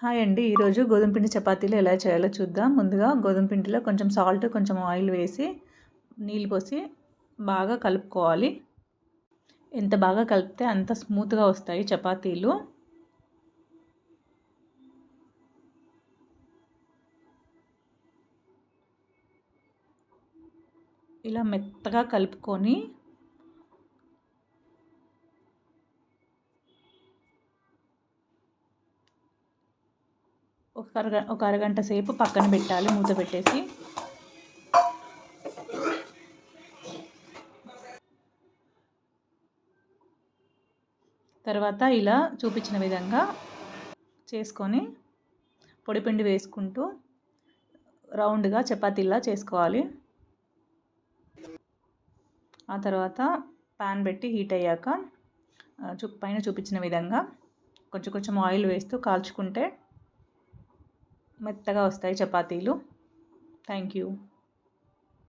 Hi అండి. ఈరోజు గోధుమ పిండి చపాతీలు ఎలా చేయాలో చూద్దాం. ముందుగా గోధుమ పిండిలో కొంచెం సాల్ట్, కొంచెం ఆయిల్ వేసి నీళ్ళు పోసి బాగా కలుపుకోవాలి. ఎంత బాగా కలిపితే అంత స్మూత్గా వస్తాయి చపాతీలు. ఇలా మెత్తగా కలుపుకొని ఒక అరగంట సేపు పక్కన పెట్టాలి మూత పెట్టేసి. తర్వాత ఇలా చూపించిన విధంగా చేసుకొని పొడిపిండి వేసుకుంటూ రౌండ్గా చపాతీలా చేసుకోవాలి. ఆ తర్వాత ప్యాన్ పెట్టి హీట్ అయ్యాక పైన చూపించిన విధంగా కొంచెం కొంచెం ఆయిల్ వేస్తూ కాల్చుకుంటే మెత్తగా వస్తాయి చపాతీలు. Thank you.